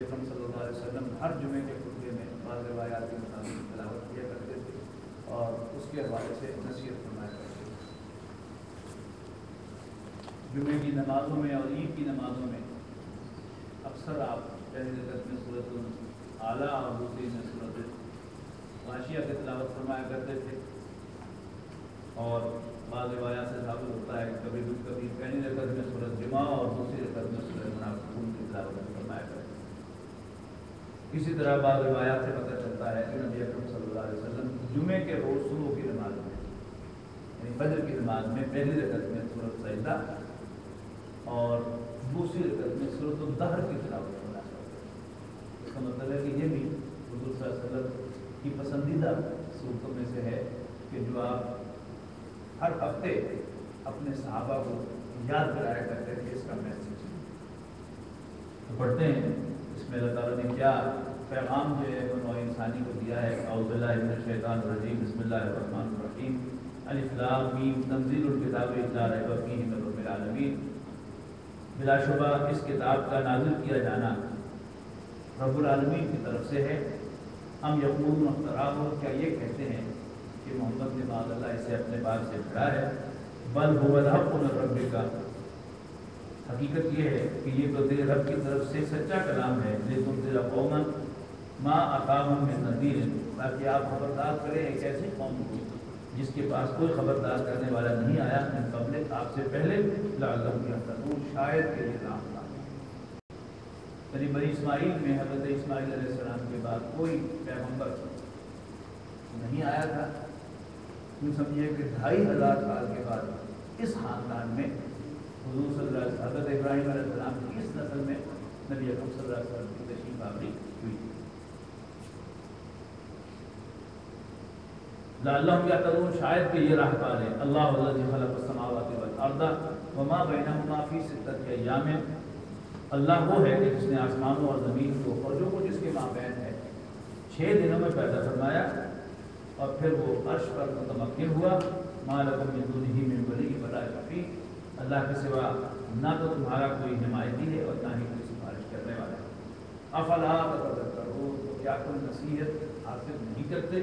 صلی اللہ علیہ وسلم ہر جمعے کے خطبے میں بعض روایات کے مطابق تلاوت کیا کرتے تھے اور اس کے حوالے سے نصیحت فرمایا کرتے تھے۔ جمعے کی نمازوں میں اور عید کی نمازوں میں اکثر آپ پہلی رکعت میں سورۃ الاعلیٰ اور دوسری میں سورۃ غاشیہ کی تلاوت فرمایا کرتے تھے، اور بعض روایات سے ثابت ہوتا ہے کہ کبھی پہلی رکعت میں سورۃ جمعہ اور دوسری رکعت میں سورۃ منافقون کی تلاوت فرمایا کرتے تھے۔ اسی طرح بعض روایات سے پتہ چلتا ہے کہ نبی اکرم صلی اللہ علیہ وسلم جمعے کے روز صبح کی نماز میں یعنی فجر کی نماز میں پہلی رکعت میں سورۃ سجدہ اور دوسری رکعت میں سورۃ الدہر کی تلاوت فرمایا کرتے ہیں۔ اس کا مطلب ہے کہ یہ بھی حضور صلی اللہ علیہ وسلم کی پسندیدہ صورتوں میں سے ہے کہ جو آپ ہر ہفتے اپنے صحابہ کو یاد کرایا کرتے ہیں کہ اس کا میسج تو پڑھتے ہیں۔ اس میں اللہ تعالیٰ نے کیا پیغام جو ہے وہ نوع انسانی کو دیا ہے۔ اعوذ باللہ من الشیطان الرجیم، بسم اللہ الرحمن الرحیم، الف لام میم، تنزیل الکتاب لا ریب فیہ من رب العالمین۔ بلا شبہ اس کتاب کا نازل کیا جانا رب العالمین کی طرف سے ہے۔ ہم یقولون اختراع، کیا یہ کہتے ہیں کہ محمد نے معاذ اللہ اسے اپنے پاس سے پڑھا ہے؟ بل هو الحق من ربک، حقیقت یہ ہے کہ یہ تو تیرے رب کی طرف سے سچا کلام ہے۔ لتنذر قوما ما اتاهم من نذیر، تاکہ آپ خبردار کریں ایک ایسی قوم کو جس کے پاس کوئی خبردار کرنے والا نہیں آیا من قبل، آپ سے پہلے، لعلہم یہتدون، شاید کہ یہ راہ پائیں۔ یعنی بنی اسماعیل میں حضرت اسماعیل علیہ السلام کے بعد کوئی پیغمبر نہیں آیا تھا۔ یوں سمجھیے کہ 2500 سال کے بعد اس خاندان میں حضور صلی اللہ علیہ وسلم حضرت ابراہیم علیہ السلام کی اس نسل میں نبی اکرم صلی اللہ علیہ وسلم کی تشریف آوری ہوئی۔ لعلہم یہتدون، شاید کہ یہ راہ پا لیں۔ اللہ الذی خلق السماوات والارض وما بینہما فی ستۃ ایام، اللہ وہ ہے کہ جس نے آسمانوں اور زمین کو اور جو کچھ اس کے مابین ہے 6 دنوں میں پیدا فرمایا، اور پھر وہ عرش پر متمکن ہوا۔ ما لکم من دونہ من ولی ولا شفیع، اللہ کے سوا نہ تو تمہارا کوئی حمایتی ہے اور نہ ہی کوئی سفارش کرنے والا ہے۔ افلا تتذکرون، تو کیا کوئی نصیحت حاصل نہیں کرتے،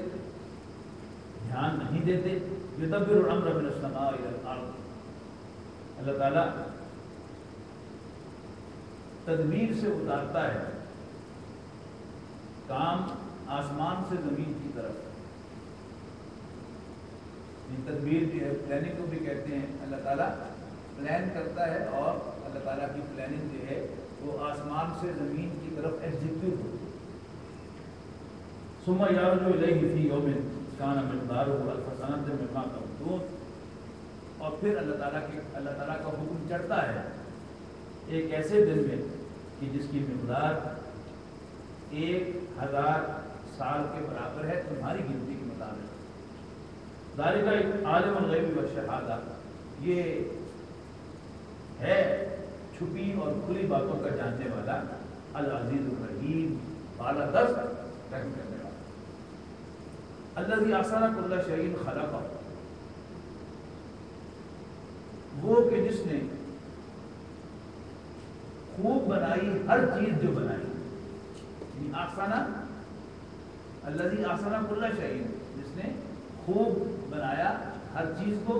دھیان نہیں دیتے؟ یدبر الامر من السماء الى الارض، اللہ تعالیٰ تدبیر سے اتارتا ہے کام آسمان سے زمین کی طرف۔ تدبیر جو ہے پلاننگ کو بھی کہتے ہیں، اللہ تعالیٰ پلان کرتا ہے اور اللہ تعالیٰ کی پلاننگ جو ہے وہ آسمان سے زمین کی طرف ایگزیکیوٹ ہوتی ہے۔ ثم یعرج الیہ فی یوم کان مقدارہ الف سنۃ مما تعدون، اور پھر اللہ تعالیٰ کا حکم چڑھتا ہے ایک ایسے دن میں کہ جس کی مقدار 1000 سال کے برابر ہے تمہاری گنتی کے مطابق۔ ذالک عالم الغیب والشہادہ، یہ ہے چھپی اور کھلی باتوں کا جاننے والا، العزیز الرحیم، بالا دست رحم کرنے والا۔ الذی احسن کل شیء خلقہ، وہ کہ جس نے خوب بنائی ہر چیز جو بنائی، یعنی احسن، الذی احسن کل شیء، جس نے خوب بنایا ہر چیز کو،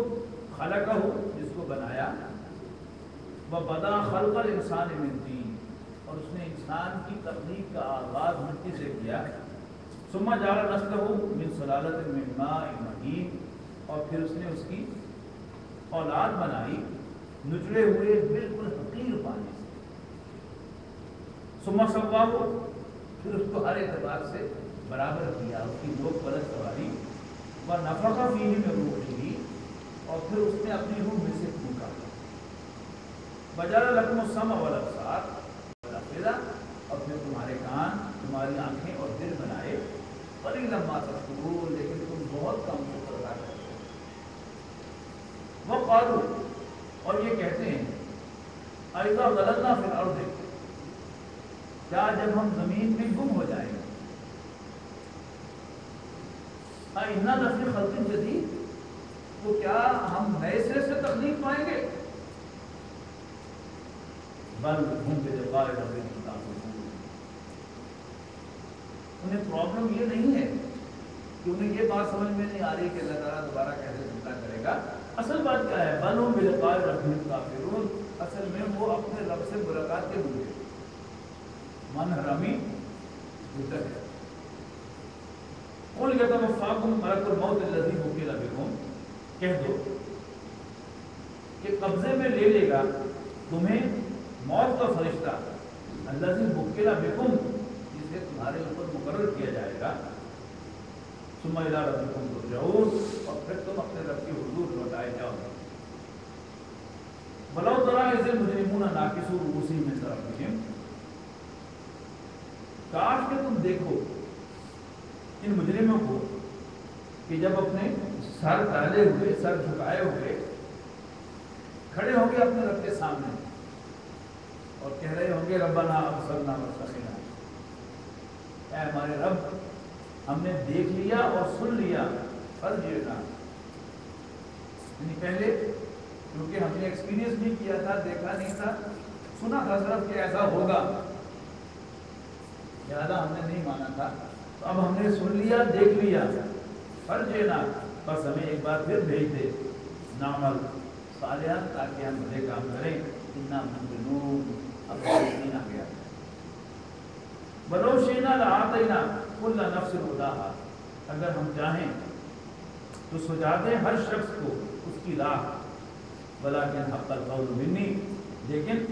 خلقہ، جس کو بنایا، وبدا خلق الانسان من طین، اور اس نے انسان کی تخلیق کا آغاز مٹی سے کیا۔ ثم جعل نسلہ من سلالۃ من ماء مہین، اور پھر اس نے اس کی اولاد بنائی نچڑے ہوئے بالکل حقیر پانی سے۔ ثم سواہ، پھر اس کو ہر اعتبار سے برابر کیا، اس کی لوک پلک سواری۔ ونفخ فیہ من روحہ، اور پھر اس نے اپنی روح میں سے پھونکا۔ وجعل لکم السمع والابصار والافئدہ، اور پھر تمہارے کان، تمہاری آنکھیں اور دل بنائے۔ قلیلا ما تشکرون، لیکن تم بہت کم شکر ادا کرتے ہو۔ وقالوا، اور یہ کہتے ہیں، اذا ضللنا فی الارض، کیا جب ہم زمین میں گم ہو جائیں گے، اِنَّا لَفِی خَلْقٍ جَدِیدٍ، تو کیا ہم نئے سرے سے تخلیق پائیں گے؟ بل ہم بلقاء ربہم کافرون، انہیں پرابلم یہ نہیں ہے کہ انہیں یہ بات سمجھ میں نہیں آ رہی کہ اللہ تعالیٰ دوبارہ کیسے زندہ کرے گا. اصل بات کیا ہے؟ بل ہم بلقاء ربہم کافرون. اصل میں وہ اپنے رب سے ملاقات کے بھولے من حرامی بہتر ہے. قل یتوفاکم ملک الموت الذی وکل بکم. کہہ دو کہ قبضے میں لے لے گا تمہیں موت کا فرشتہ الذی وکل بکم جسے تمہارے اوپر مقرر کیا جائے گا. ثم الی ربکم ترجعون. اور پھر تم اپنے رب کے حضور لوٹائے جاؤ گے. وَلَوْ تَرَىٰ إِذِ الْمُجْرِمُونَ نَاكِسُو رُءُوسِهِمْ عِندَ رَبِّهِمْ. کاش کہ تم دیکھو ان مجرموں کو کہ جب اپنے سر ڈالے ہوئے، سر جھکائے ہوئے کھڑے ہوں گے اپنے رب کے سامنے اور کہہ رہے ہوں گے ربنا ابصرنا وسمعنا. اے ہمارے رب، ہم نے دیکھ لیا اور سن لیا. فرجعنا، یعنی پہلے کیونکہ ہم نے ایکسپیرینس نہیں کیا تھا، دیکھا نہیں تھا، سنا تھا صرف کہ ایسا ہوگا، لہٰذا ہم نے نہیں مانا تھا. تو اب ہم نے سن لیا، دیکھ لیا. فرجعنا، بس ہمیں ایک بار پھر بھیج دے. نعمل صالحا، تاکہ ہم بھلے کام کریں. انا موقنون، اب یقین آ گیا. ولو شئنا لآتینا کل نفس ہداہا. اگر ہم چاہیں تو سجا دیں ہر شخص کو اس کی راہ. ولکن حق القول منی، لیکن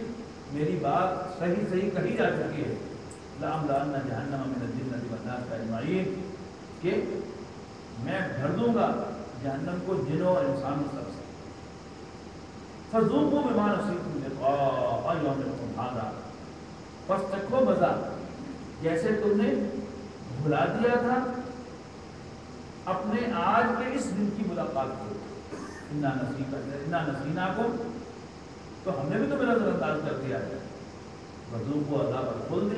میری بات صحیح صحیح کہی جا چکی ہے. لأملأن جہنم من الجنۃ والناس اجمعین، کہ میں بھر دوں گا جہنم کو جنوں اور انسانوں سب سے. فذوقوا بما نسیتم لقاء یومکم ھذا. پس چکھو مزہ جیسے تم نے بھلا دیا تھا اپنے آج کے اس دن کی ملاقات کو. انا نسیناکم، تو ہم نے بھی تمہیں نظر انداز کر دیا ہے. وذوقوا عذاب الخلد،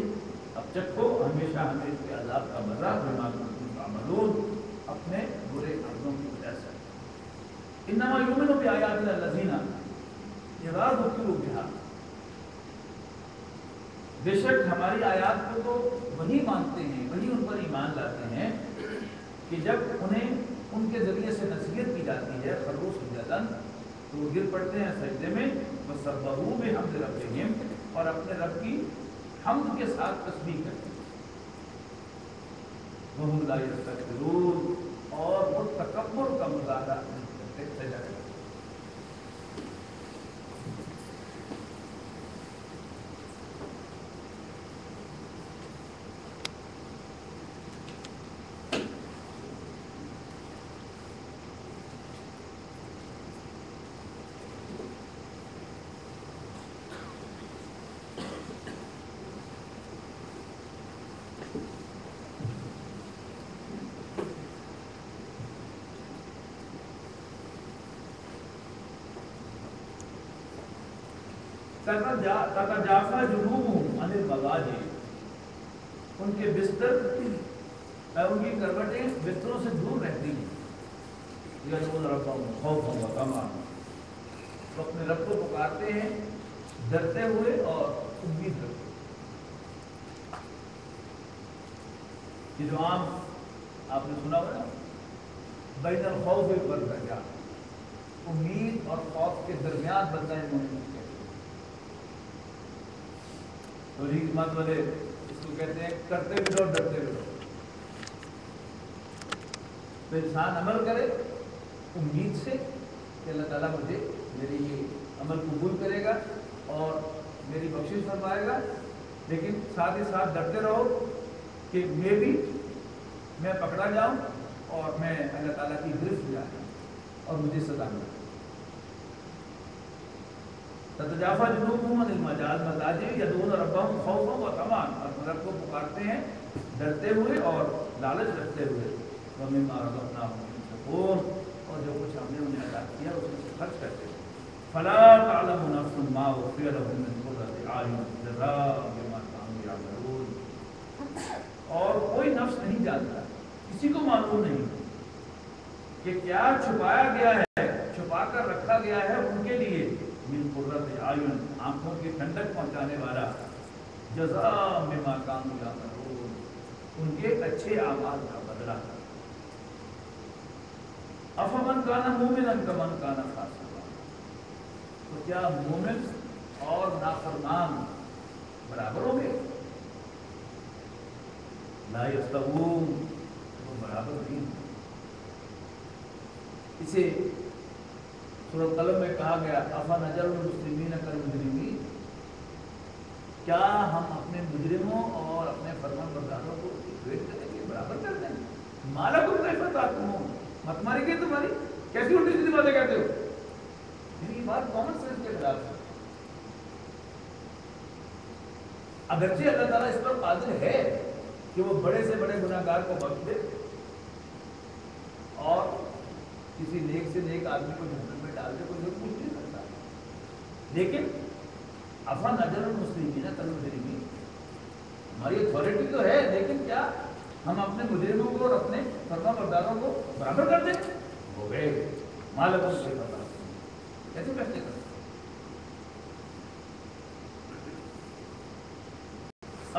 اب چکھو ہمیشہ ہمیشہ کے عذاب کا مزہ بما کنتم تعملون، اپنے برے عملوں کی وجہ سے. انما یؤمن بآیاتنا الذین اذا ذکروا بها. بے شک ہماری آیات کو تو وہی مانتے ہیں، وہی ان پر ایمان لاتے ہیں کہ جب انہیں ان کے ذریعے سے نصیحت کی جاتی ہے. خروا سجدا، تو وہ گر پڑتے ہیں سجدے میں. وسبحوا بحمد ربہم، اور اپنے رب کی حمد کے ساتھ تسبیح کرتے ہیں. وہم لا یستکبرون، اور وہ تکبر کا مظاہرہ نہیں کرتے. سجدہ کرتے. تتجافا جنوبہم عن المضاجع، ان کے بستر ان کی کروٹیں بستروں سے دور رہتی ہیں. یدعون ربہم خوفا وطمعا، وہ اپنے رب کو پکارتے ہیں ڈرتے ہوئے اور امید رکھتے ہوئے. یہ جو عام آپ نے سنا ہوا نا، بین الخوف والرجاء، امید اور خوف کے درمیان بندہ مومن ہے. تو مطلب اس کو کہتے ہیں کرتے بھی رہو ڈرتے بھی رہو. تو انسان عمل کرے امید سے کہ اللہ تعالیٰ مجھے میری یہ عمل قبول کرے گا اور میری بخشش فرمائے گا، لیکن ساتھ ہی ساتھ ڈرتے رہو کہ میں پکڑا جاؤں اور میں اللہ تعالیٰ کی گرفت میں آ جاؤں اور مجھے سزا ملے. تتجافا جنوبہم عن المضاجع یدعون ربہم خوفا وطمعا، اور رب کو پکارتے ہیں ڈرتے ہوئے اور لالچ رکھتے ہوئے. ومما رزقناہم ينفقون، اور جو کچھ ہم نے انہیں عطا کیا اس میں سے خرچ کرتے ہیں. فلا تعلم نفس ما اخفي لهم من قرة اعین جزاء بما كانوا يعملون. اور کوئی نفس نہیں جانتا، کسی کو معلوم نہیں کہ کیا چھپایا گیا ہے، چھپا کر رکھا گیا ہے ان کے لیے من قرۃ اعین، آنکھوں کی ٹھنڈک پہنچانے والا. جزاء بما كانوا يعملون، ان کے کے اچھے اعمال کا بدلہ۔ افمن کان مومنا کمن کان فاسقا، تو کیا مومن اور نافرمان برابر ہوں گے؟ لا یستوون، وہ برابر نہیں۔ اسے سورۃ قلم میں کہا گیا افنجعل المسلمین کالمجرمین، کیا ہم اپنے مجرموں اور اپنے فرمان برداروں کو ایکویٹ کریں گے، برابر کر دیں گے؟ ما لکم کیف تحکمون، مت ماری گئی تمہاری، کیسی الٹی سیدھی باتیں کہتے ہو؟ یعنی یہ بات کامن سینس کے خلاف ہے۔ اگرچہ اللہ تعالیٰ اس پر قادر ہے کہ وہ بڑے سے بڑے گناہگار کو بخش دے اور کسی نیک سے نیک آدمی کو جہنم میں ڈال دے، کوئی کچھ نہیں کرتا، لیکن افنجعل المسلمین کالمجرمین، ہماری اتھارٹی تو ہے، لیکن کیا ہم اپنے مجرموں کو اور اپنے فرما برداروں کو برابر کر دیں؟ ہو گئے ما لکم کیف تحکمون، کیسے فیصلے کرتے؟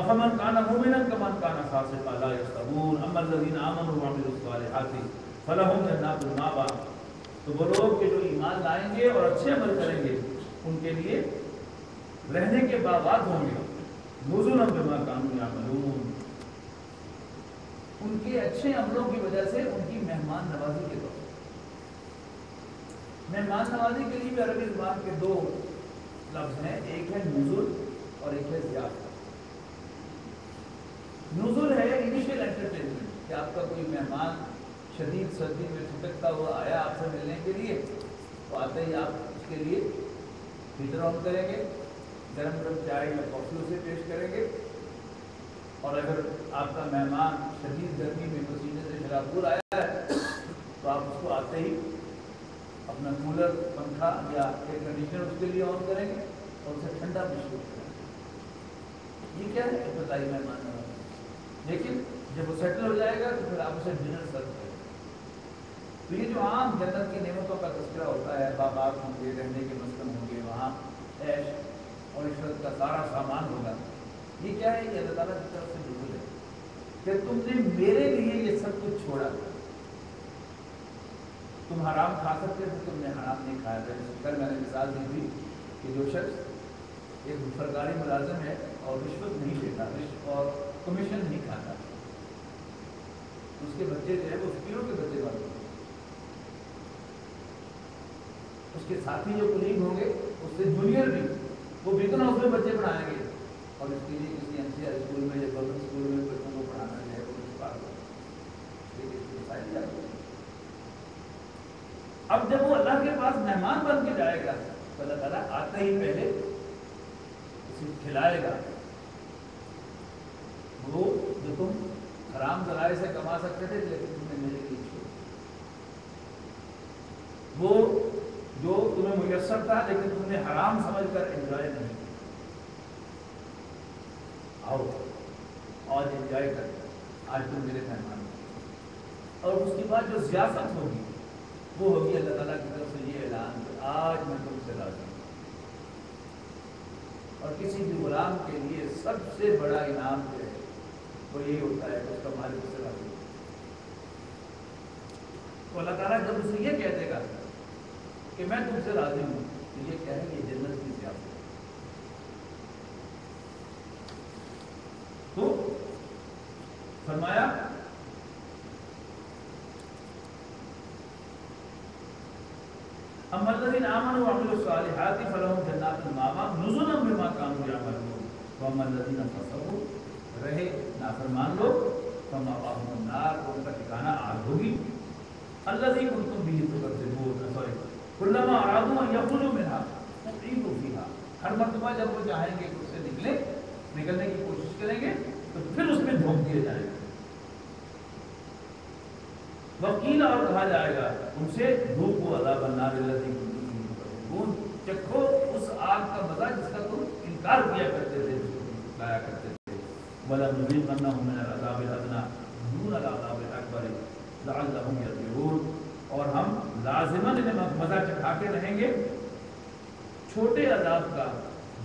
افمن کان مومنا کمن کان فاسقا لا یستوون، اما الذین آمنوا وعملوا الصالحات فلہم جنات المأوی، تو وہ لوگ کہ جو ایمان لائیں گے اور اچھے عمل کریں گے ان کے لیے رہنے کے باغات ہوں گے، نزلا بما کانوا یعملون، ان کے اچھے عملوں کی وجہ سے ان کی مہمان نوازی کے طور پر۔ مہمان نوازی کے لیے بھی عربی زبان کے دو لفظ ہیں، ایک ہے نزل اور ایک ہے ضیافت۔ نزل ہے انیشیل انٹرٹینمنٹ، کہ آپ کا کوئی مہمان شدید سردی میں ٹھٹکتا ہوا آیا آپ سے ملنے کے لیے، تو آتے ہی آپ اس کے لیے ہیٹر آن کریں گے، گرم گرم چائے یا کافی اسے پیش کریں گے، اور اگر آپ کا مہمان شدید گرمی میں پسینے سے شرابور آیا ہے تو آپ اس کو آتے ہی اپنا کولر، پنکھا یا ایئر کنڈیشنر اس کے لیے آن کریں گے اور اسے ٹھنڈا مشروب کریں گے۔ یہ کیا ہے؟ ابتدائی مہمان نوازی۔ لیکن جب وہ سیٹل ہو جائے گا تو پھر آپ اسے ڈنر سرو کریں گے۔ تو یہ جو عام جنت کی نعمتوں کا تذکرہ ہوتا ہے، باغات ہوں گے، رہنے کے مسکن ہوں گے، وہاں عیش اور عشرت کا سارا سامان ہوگا، یہ کیا ہے؟ یہ اللہ تعالیٰ کی طرف سے نزول ہے کہ تم نے میرے لیے یہ سب کچھ چھوڑا۔ تم حرام کھا سکتے تھے، تم نے حرام نہیں کھایا تھا۔ کل میں نے مثال دی تھی کہ جو شخص ایک سرکاری ملازم ہے اور رشوت نہیں لیتا اور کمیشن نہیں کھاتا، اس کے بچے جو ہے وہ فقیروں کے بچے والے ہیں، اس کے ساتھی جو کلیگ ہوں گے اس سے جونیئر بھی، وہ بھی تو نہ اس میں بچے پڑھائیں گے، اور اس کے لیے کسی NCR اسکول میں یا گورنمنٹ اسکول میں بچوں کو پڑھانا جو ہے وہ اس بات ہے۔ اب جب وہ اللہ کے پاس مہمان بن کے جائے گا تو اللہ تعالیٰ آتے ہی پہلے اسے کھلائے گا وہ جو تم حرام ذرائع سے کما سکتے تھے لیکن تم نے میرے لیے چھوڑ، وہ جو تمہیں میسر تھا لیکن تم نے حرام سمجھ کر انجوائے نہیں کیا، آؤ اور انجوائے کر، آج تم میرے مہمان ہو۔ اور اس کے بعد جو ضیافت ہوگی وہ ہوگی اللہ تعالیٰ کی طرف سے یہ اعلان کہ آج میں تم سے راضی ہوں۔ اور کسی بھی غلام کے لیے سب سے بڑا انعام جو ہے وہ یہ ہوتا ہے کہ اس کا مالک اس سے راضی ہو۔ تو اللہ تعالیٰ جب اسے یہ کہہ دے گا کہ میں تم سے راضی ہوں تو یہ کہے گی جنت کی ضیافت۔ تو فرمایا اما الذین آمنوا وعملوا الصالحات فلہم جنات المأوی نزلا بما کانوا یعملون واما الذین فسقوا، رہے نافرمان لوگ، فمأواہم النار، ان کا ٹھکانہ آگ ہوگی، الذی کنتم بہ تکذبون، کلما ارادوا ان یخرجوا منها اعیدوا فیہا، ہر مرتبہ جب وہ چاہیں گے کہ اس سے نکلنے کی کوشش کریں گے تو پھر اس میں جھونک دیے جائیں گے۔ وکیل، اور کہا جائے گا ان سے ذوقوا عذاب النار الذی کنتم بہ تکذبون، چکھو اس آگ کا مزہ جس کا تم انکار کیا کرتے تھے، جس کو تم لایا کرتے تھے، وَلَنُذِيقَنَّهُم مِّنَ الْعَذَابِ الْأَدْنَىٰ دُونَ الْعَذَابِ الْأَكْبَرِ لَعَلَّهُمْ يَرْجِعُونَ، اور ہم لازماً انہیں مزہ چکھا کے رہیں گے چھوٹے عذاب کا،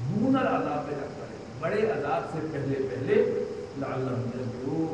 دون العذاب الاکبر، بڑے عذاب سے پہلے لعلہم یرجعون،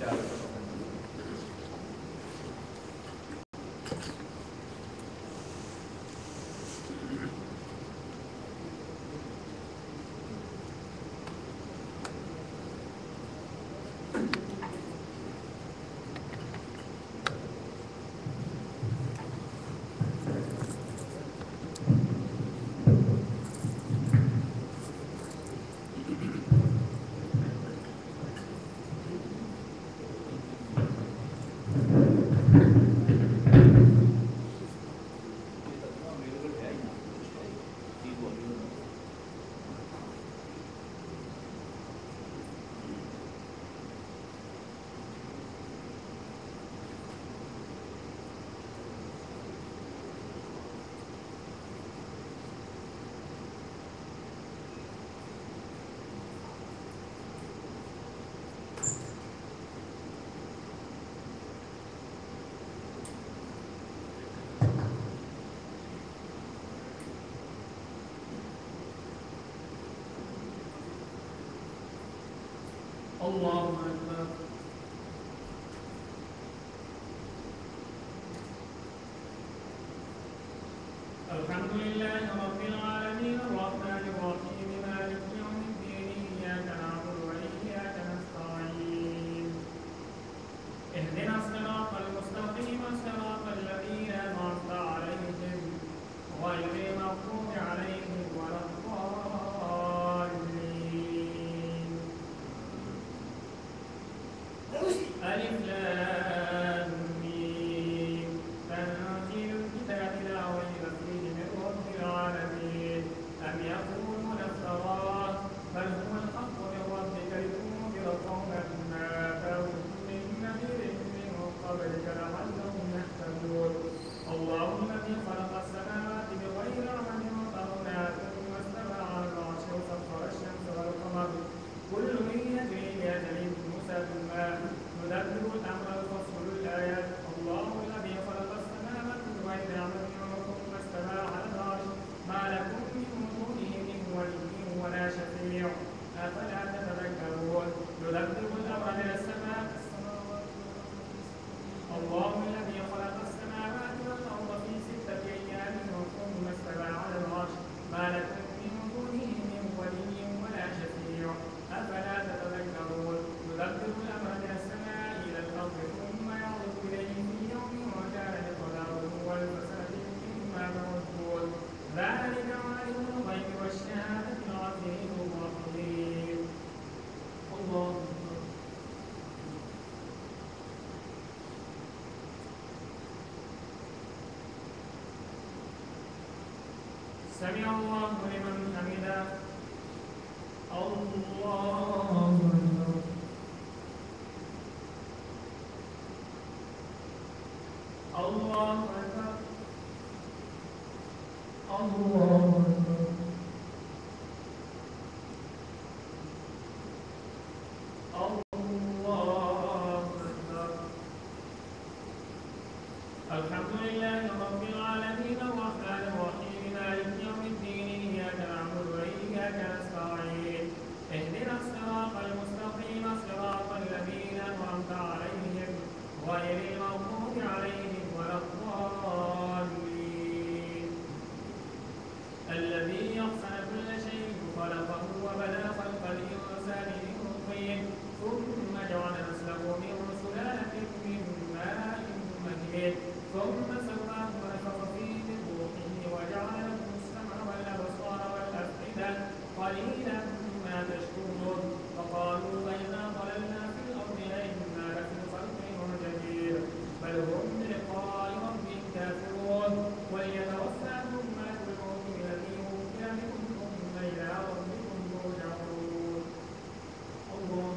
4 الله أكبر. الحمد لله رب العالمين الرحمن الرحيم مالك يوم الدين إياك نعبد وإياك نستعين اهدنا الصراط المستقيم صراط الذين أنعمت عليهم غير المغضوب عليهم ولا الضالين. ألف لام ميم تنزيل الكتاب لا ريب فيه من رب العالمين. أم يقولون افتراه بل هو الحق من ربك لتنذر قوما ما أتاهم من نذير من قبلك لعلهم يهتدون. الله الذي خلق السماوات بغير عمد ترونها ثم استوى على العرش وسخر الشمس والقمر كل يجري لأجل مسمى يدبر الأمر ويفصل الآيات. الله الذي خلق السماوات بغير عمد ثم استوى على العرش ما لكم من دونه من ولي ولا شفيع أفلا تتذكرون. يدبر الأمر من السماء الله الذي خلق السماوات والأرض في 6 أيام ثم استوى على العرش ما لكم من دونه من ولي ولا شفيع أفلا تتذكرون. يدبر الأمر من السماء إلى الأرض ثم يعرض إليه في يوم وكان مقداره والفساد مما تعدون. ذلك عالم الغيب والشهادة العزيز الرحيم. الله أكبر. سمع الله لمن حمده. الله أكبر. الله أكبر. الله أكبر. الله أكبر. الحمد لله رب العالمين الرحمن الرحيم مالك يوم الدين إياك نعبد وإياك نستعين اهدنا الصراط المستقيم صراط الذين أنعمت عليهم غير المغضوب عليهم ولا الضالين. الذي يحسن كل شيء خلقه وبدا خلق الإنسان من طين ثم جعل نسله من سلالة من ماء مهين ثم سواه ونفخ فيه من روحه وجعل لكم السمع والأبصار والأفئدة قليلا ما تشكرون. فقالوا إنا ضللنا في الأرض أئنا لفي خلق جديد بل هم بلقاء ربهم كافرون. وليتوفاكم ملك الموت الذي وكل بكم ثم إلى ربكم ترجعون. الله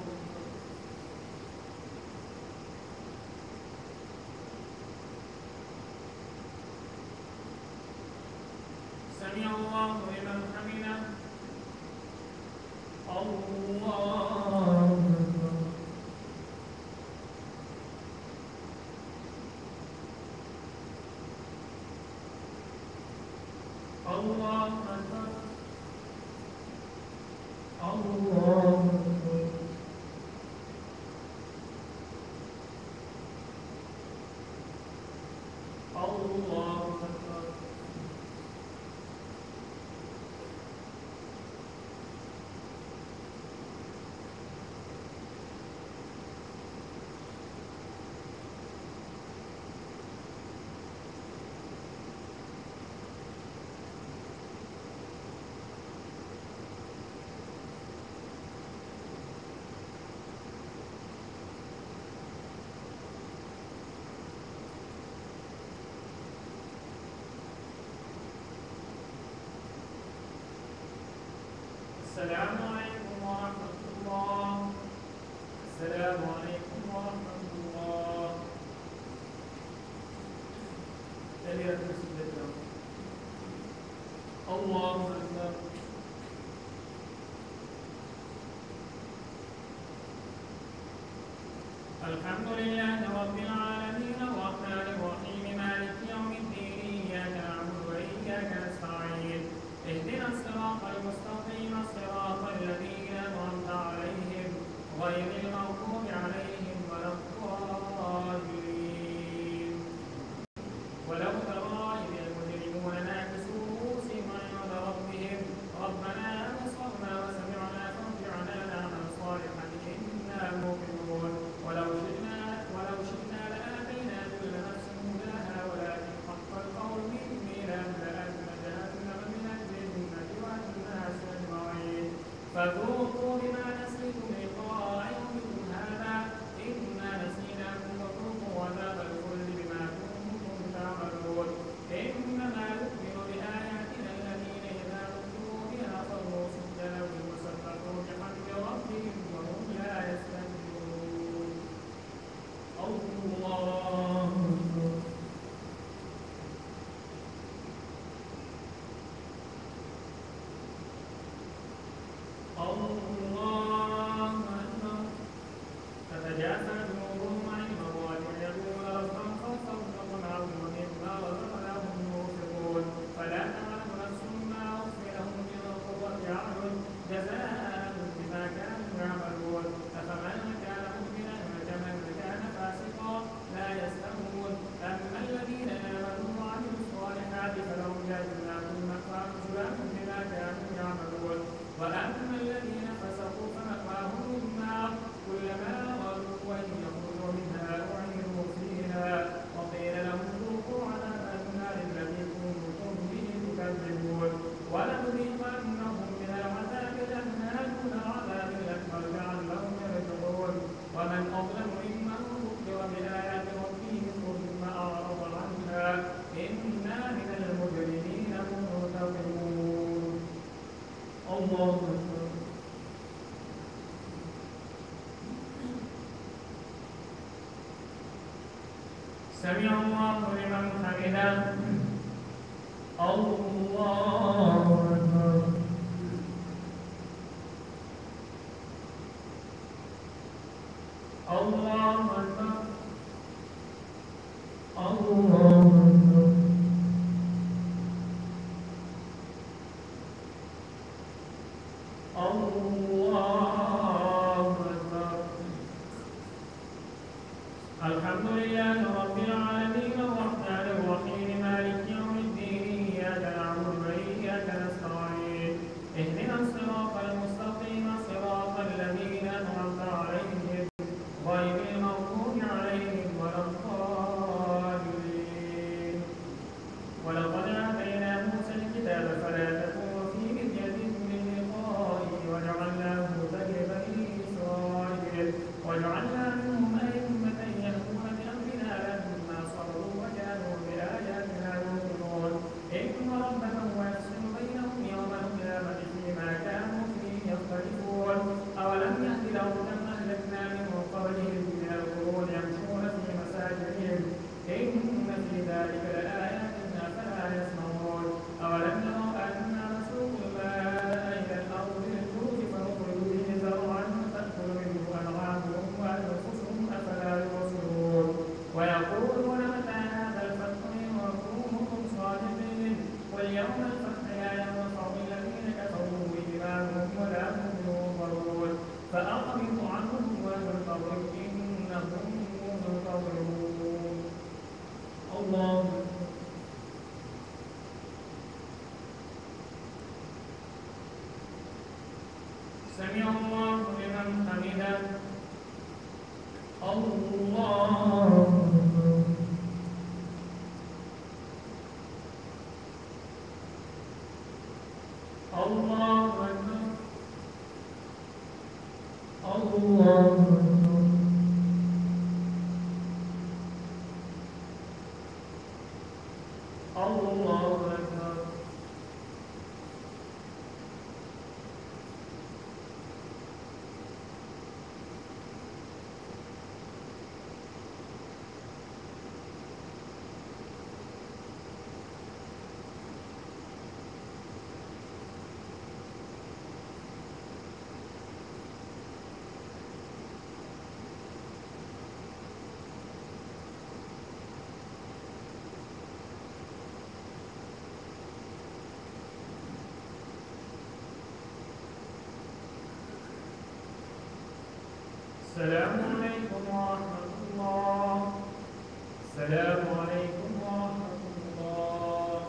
سمع الله لمن حمده. الله أكبر. الله أكبر. الله أكبر. الله أكبر. السلام عليكم ورحمة الله. السلام عليكم ورحمة الله. الله أكبر. الحمد لله رب العالمين الرحمن الرحيم مالك يوم الدين إياك نعبد وإياك نستعين اهدنا الصراط المستقيم صراط الذين أنعمت عليهم غير فذوقوا بما نسيتم لقاء يومكم هذا إنا نسيناكم وذوقوا عذاب الخلد بما كنتم تعملون إنما يؤمن بآياتنا الذين إذا ذكروا بها خروا سجدا وسبحوا بحمد ربهم وهم لا يستكبرون. الله أكبر. تتجافى جنوبهم عن المضاجع يدعون ربهم خوفا وطمعا ومما رزقناهم ينفقون فلا تعلم نفس ما أخفي لهم من قرة أعين جزاء بما كانوا يعملون أفمن كان مؤمنا كمن كان فاسقا لا يستوون أما الذين آمنوا وعملوا الصالحات فلهم جنات المأوى نزلا بما كانوا يعملون وأما الذين فسقوا فمأواهم النار كلما أرادوا أن يخرجوا منها أعيدوا فيها وقيل لهم ذوقوا عذاب النار الذي كنتم به تكذبون ولنذيقنهم من العذاب الأدنى دون العذاب الأكبر لعلهم يرجعون ومن أظلم ممن ذكر بآيات ربه ثم أعرض عنها إنا من المجرمين منتقمون. الله أكبر. سمع الله لمن حمده. الله أكبر. الله أكبر. الله أكبر. الله أكبر. الحمد لله رب العالمين الرحمن الرحيم مالك يوم الدين إياك نعبد وإياك نستعين اهدنا الصراط المستقيم صراط الذين أنعمت عليهم غير المغضوب عليهم ولا الضالين. ولقد آتينا موسى الكتاب فلا تكن في مرية من لقائه وجعلناه هدى لبني إسرائيل وجعلنا منهم أئمة يهدون بأمرنا لما صبروا وكانوا بآياتنا يوقنون إن ربك هو يفصل بينهم يوم القيامة فيما كانوا فيه يختلفون أولم يهد لهم كم أهلكنا من قبلهم من القرون يمشون في مساجدهم إن في ذلك لآيات أفلا يسمعون أولم يروا أنا نسوق الماء إلى الأرض الجرز فنخرج به زرعا تأكل منه أنعامهم وأنفسهم أفلا يبصرون ويقولون متى هذا الفتح إن كنتم صادقين قل يوم الفتح لا ينفع الذين كفروا إيمانهم ولا هم ينظرون فأعرض عنهم وانتظر إنهم منتظرون. الله سمع الله لمن حمده. الله الله أكبر. الله أكبر. الله أكبر. السلام عليكم ورحمة الله. السلام عليكم ورحمة الله.